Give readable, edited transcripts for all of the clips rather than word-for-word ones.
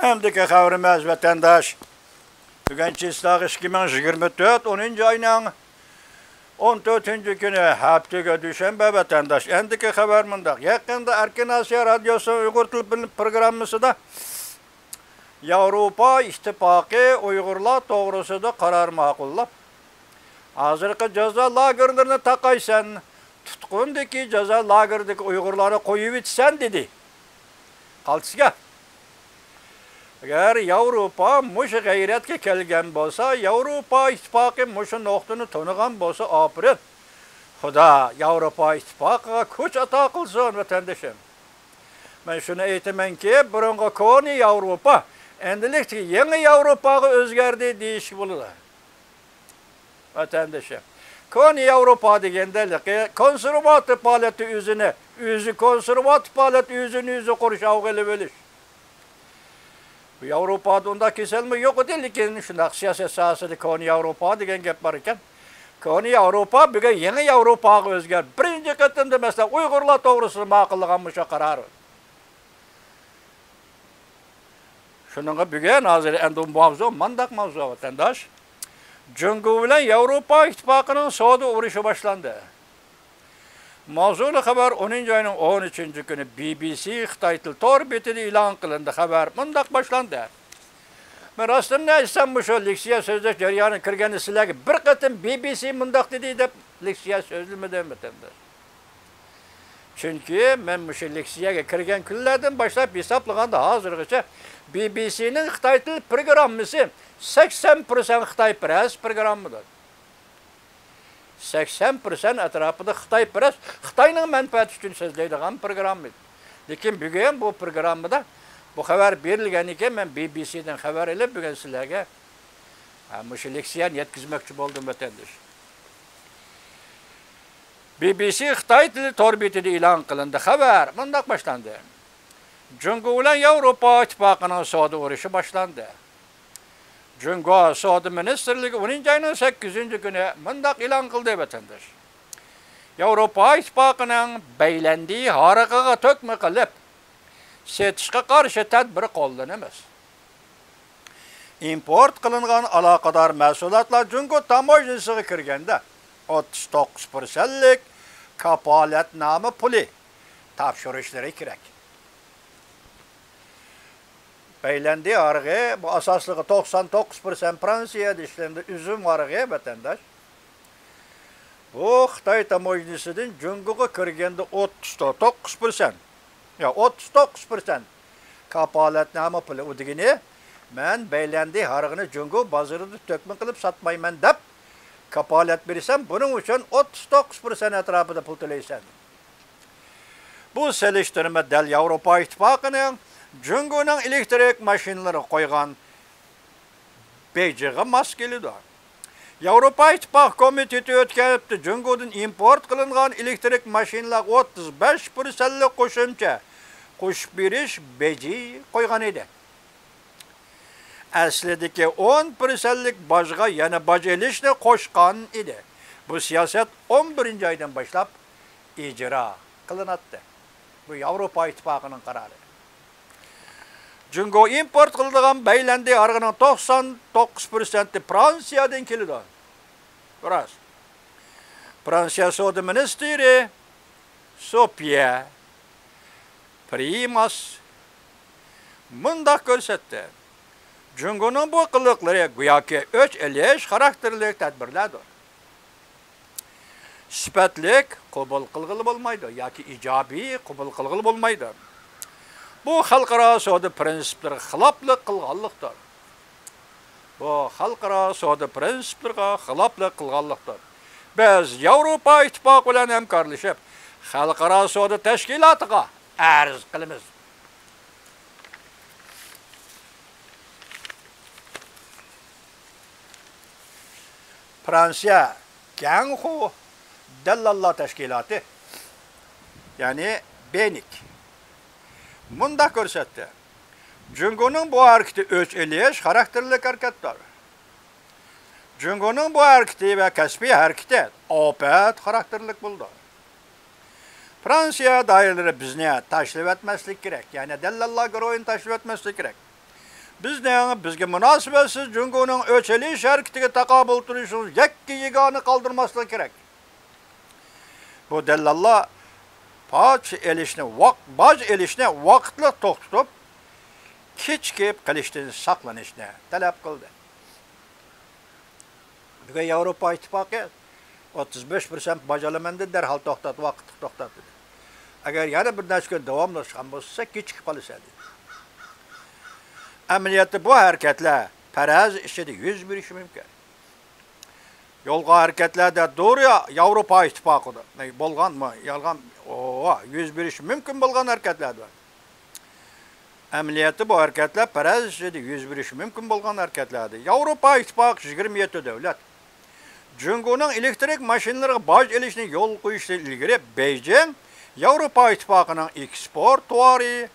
Әмдікі қавырмәз вәтәндаш. Бүгінчі ислағы 2024 10. ayının 14. günü haftaga düşenbe vətandaş. Əndiki xəbər mındaq. Yakında Erkin Asya Radyosu Uyghur Tili programmasında Avropa İttifaqı Uyg'urlar to'g'risida qaror ma'qullab, hozirgi jazo lagerlarini taqaysan, tutqundagi jazo lagerdagi Uyg'urlarni qo'yib etsan dedi. Qaltisiga. Agar Avropa mush g'ayratga kelgan bo'lsa, Avropa İttifaqı mush nuqtani tonigan bo'lsa, opirin. Xudo Avropa İttifaqıga kuch ato qilsin vatandoshim. Men shuni aytamanki, burungi koni Avropa endilikki yeni Avropaga o'zgardi deyish bo'ladi. Vatandoshim. Koni Avropa degandaligi konservativ faoliyati o'zi konservativ faoliyat o'zini qurish avg'ili bo'lish. Bu Avropada unda kesilmi yo'q edi, lekin shunday siyosat sohasida koni Avropa degan gap bor ekan. Koni Avropa bugun yeni Avropaga o'zgar. Birinchi qatimda masalan Uyg'urlar to'g'risida ma'qullagan musha qaror. Şununla bugün hazır endon mavzu, mandak mavzu vatandaş. Cungu bilen Avrupa İttifaqı'nın savdo uğraşı başlandı. Mavzulu haber 10. ayının 13. günü BBC Xitay Til tor betida e'lon qilindi. Haber mandak başlandı. Men rostdan aytsam bu şu leksiya so'zlash jarayoni kirgani sizlarga bir qatim BBC mandak dedi deb leksiya so'zlamadim vatandaş. Çünkü men bu leksiyaga kirgan kunlardan boshlab hisoblaganda hozirgacha BBC'nin Xitay Til programması 80% Xitay Press programıdır. 80% etrafında Xitay Press, Xitayning menfaati uchun so'zlaydigan programıdır. Lekin bugün bu programda bu xabar berilgan ekan, men BBC'dan xabar olib bugun sizlarga shu leksiyani yetkazmoqchi bo'ldim vatandosh. BBC Xitay Til tor betida e'lon qilindi. Xabar bundoq boshlandi. Cungu bilen Avrupa İttifaqı'nın savdo uğraşı başlandı. Cungu Savdo Ministerliği 10. ayının 8. günü mındak ilan kıldı vatandaş. Avrupa İttifaqı'nın beylendiği harakaga tökme kılıp, setişke karşı tedbiri kollanamaz. Import kılıngan alakadar mahsulatlar Cungu tamojnisiga kirganda 39%lik kapolatnoma puli topshirishleri kerak. Beylendi arığı, bu asaslığı 99% Fransiyada işlendi, üzüm arığı vatandaş. Bu Xitay tamojnisidan Cunguga kirganda 39%. Ya 39% kapolatnoma puli u degani, men beylendi arığını Cungu bozorida tökme qilib satmayman deb kapolat bersam, buning uchun 39% atrofida pul to'laysan. Bu selishtirma dal Avropa İttifaqı'nın Cungu'nun elektrik maşinleri koygan beyciğe maskelidir. Avrupa İttifaqı Komiteti ötkənibdi. Cungu'dan import kılıngan elektrik maşinler 35%'lik qo'shimcha qo'shib berish beyci koygan edi. Aslidagi 10%'lik bajga yana baj elishni qo'shgan edi. Bu siyaset 11. aydan boshlab icra qilinadi. Bu Avrupa İttifaqı'nın kararı. Cungu import kıldıgan beylendi arğının 99%'i Fransiya'dan kelidi. Biraz. Fransiya Savdo Ministeri Sofia Primas mundaq ko'rsatdi. Cungu'nun bu qiliqlari go'yoki o'ch elish xarakterli tadbirlardir. Sifatlik qabul qilg'ili bo'lmaydi yoki ijobiy qabul qilg'ili bo'lmaydi. Bu xalqaro savdo prinsiplariga xiloflik qilganlikdir. Bu xalqaro savdo prinsiplariga xiloflik qilganlikdir. Biz Avropa İttifaqı bilan hamkorlashib, xalqaro savdo tashkilotiga arz qilamiz. Fransiya Ganhu Dallallar Tashkiloti, yani Benik munda ko'rsatdi. Cungu'nun bu hareketi o'ch elish xarakterli hareketdir. Cungu'nun bu hareketi ve kasbi hareketi opet xarakterlik bo'ldi. Fransiya doiralari bizni tashlab etmaslik kerak. Yani dellallar guruhini tashlab etmaslik kerak. bizge münasibetsiz Cungo'nun öçeliş hareketiga taqabul turishimiz yakki yegani qaldırmaslığı kerak. Bu dellallar baj elishni vaqtli to'xtatib, kechikib qilishdan saqlanishni talab qildi. Bugun Yevropa ittifoqi 35% bajaramanda darhol vaqtni to'xtatdi. Agar yana bir necha kun davomlashgan bo'lsa, kechikib qolishadi. Amaliyotda bu harakatlar faraz ishida yuz berishi mumkin. Yo'lga harakatlarda doğru Yevropa ittifoqida bo'lganmi, yolg'on yuz berishi mumkin bo'lgan harakatlar bor. Amaliyotda bu harakatlar faraz ishida yuz berishi mumkin bo'lgan harakatlardir. Yevropa ittifoqi 27 davlat Cungo'nun elektrik maşinlariga baj elishni yo'l qo'yishdan ilgari Beijing Yevropa ittifoqining eksportvari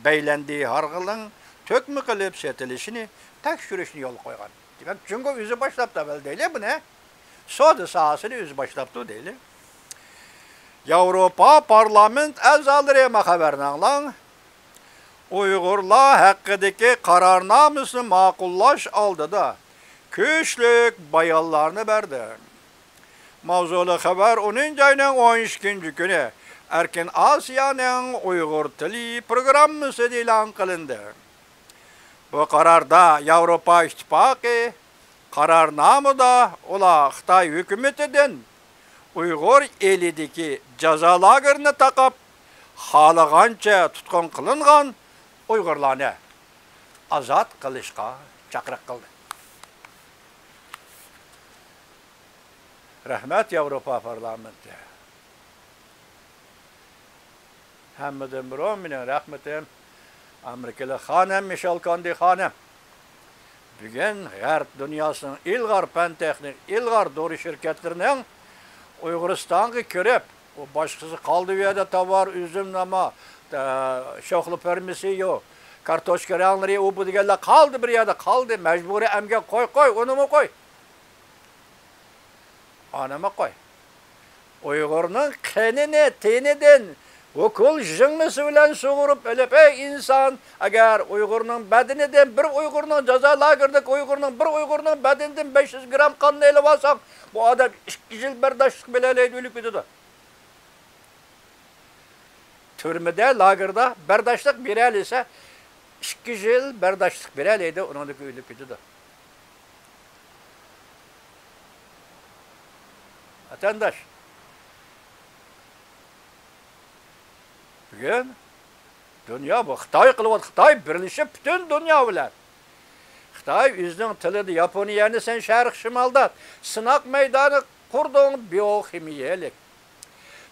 beylendiği hargılın tökmü qilib setilishini tekshirishni yo'l qo'ygan. Demak, Cungo o'zi boshlabdi avval deyli buni. Savdo sohasini o'zi boshlabdi deyli. Yevropa parlament a'zolari xabarnanglar Uyg'urlar haqidagi qarornomasini ma'qullash oldida kuchlik bayonlarni berdi. Mavzuli xabar 10-oyning 12-kuni Erkin Asiyaning Uyg'ur tili programmasi e'lon qilindi. Bu qarorda Yevropa ittifoqi qarornomada ular Xitoy hukumatidan Uyg'ur elidagi jazo lagerini taqab, xohlagancha tutqun qilingan Uyg'urlarni ozod qilishga chaqiriq qildi. Rahmat Yevropa parlamenti. Hammadan birov mening rahmatim Amerikalı xonam Michel Kondi xonam. Bugun G'arb dunyosining ilg'or pan-texnik, ilg'or dori shirkatlarining Uyg'uristonga kirib, o boshqasi qoldi bu yerda tovar, üzüm, nama, shoxli permisi yo'q. Kartoshka ranglari u bu deganlar qoldi bir yerda, qoldi. Majburiy amga qo'y, unimi qo'y. Anama qo'y. Uyg'urning qanini, tenidan okul jingmisi bilan sug'urib olib, ey inson, agar Uyg'urning badanidan bir Uyg'urning jazo lagerida Uyg'urning bir Uyg'urning badanidan 500 gram qonni elib olsang, bu odam 2 yil bardashlik bilan o'lib ketadi. Turmada, lagerda bardashlik beralisa 2 yil bardashlik beraladi, uningdagi o'lib ketadi. Vatandaş, bugün dünya bu Xitoy qilyapti. Xitoy birlashib bütün dünya bilan. Xitoy o'zining tilida Yaponiyani sen sharq shimolda sinoq maydoni qurding, bioximiyalik.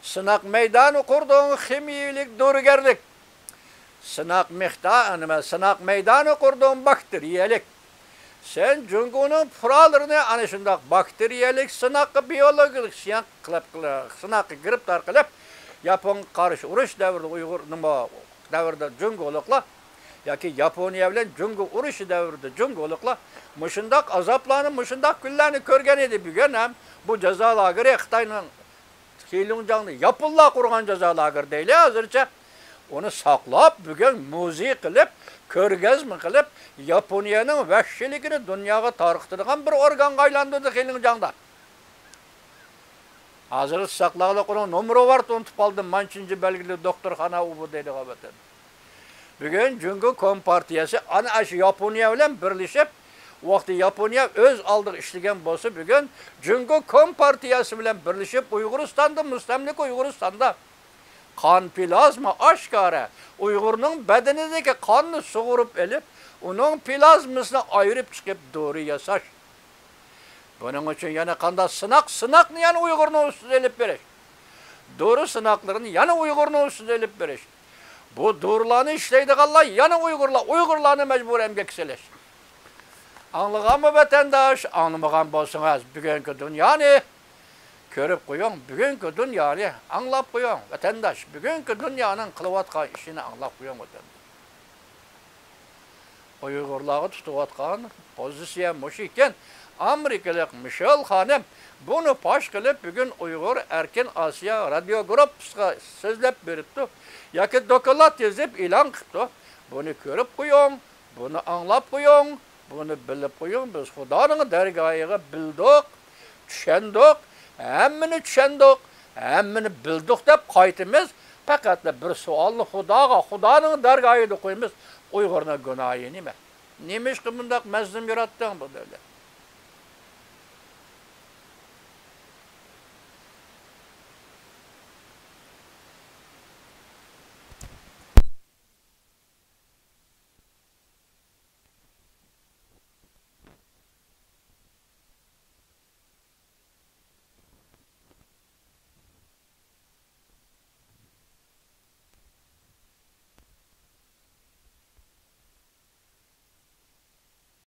Sinoq maydoni qurding, ximiyalik, dorigarlik. Sinoq maydoni qurding, bakteriyalik. Sen Cungo'nun furalarını ana şundaq bakteriyalik, sınaqı biyologik sınaqı giriptar qilib, Yapon qarşı urush davrida Uyg'ur nima davrida Cungo'liqlar yoki Yaponiya bilan Cungo urushi davrida Cungo'liqlar mushundaq azoblarni, mushundaq kunlarni ko'rgan edi. Bugun ham bu jazo lageri Xitoyning Xilunjangni Yaponlar qurgan jazo lageri deyli. Hozircha onu saqlab, bugun muzey qilib, ko'rgazma qilib, Yaponiyaning vahshiyligini dunyoga tarqatadigan bir organga aylantirdi Xilunjangda. Hozir saqlaqliq uning nomeri bor, unutib qoldim. Manchinchi belgili doktorxona u deydi qabatan. Bugun Cungo Kompartiyasi ana shu Yaponiya bilan birlashib, vaqti Yaponiya o'z oldiga ishlagan bo'lsa, bugun Cungo Kompartiyasi bilan birlashib Uyg'uristonda, mustamlik Uyg'uristonda qon plazma oshkora Uyg'urning badanidagi qonni sug'urib olib, uning plazmasini ayirib chiqib dori yasash. Buning uchun yana qanday sinoqni yana Uyg'urning ustiga olib berish. Dori sinoqlarini yana Uyg'urning ustiga olib berish. Bu dorilarni ishlaydiganlar yana Uyg'urlarni majbur emgakchilash. Anlaganmı vatandaş? Anlamagan bo'lsangiz, bugungi dunyoni ko'rib qo'ying, bugungi dunyoni anglab qo'ying. Vatandaş, bugungi dunyoning qilayotgan ishini anglab qo'ying vatandaş. Uyg'urlarga tutayotgan pozitsiya mush ekan. Amerikalik Michel xonim bunu pash qilib bugun Uyg'ur Erkin Asiya radio gruppasiga so'zlab beribdi. Yoki doklad yozib e'lon qilibdi. Buni ko'rib qo'ying. Bunu anlap qo'ying, bunu bilib qo'ying. Biz Xudoning dargohiga bildik, tushundik, hammani tushundik, hammani bildik deb qaytimiz. Faqat bir savolni Xudoning dargohiga qo'yamiz. Uyg'urning gunohi nima? Nima ish qilib bundaq mazlum yaratding bu davlat?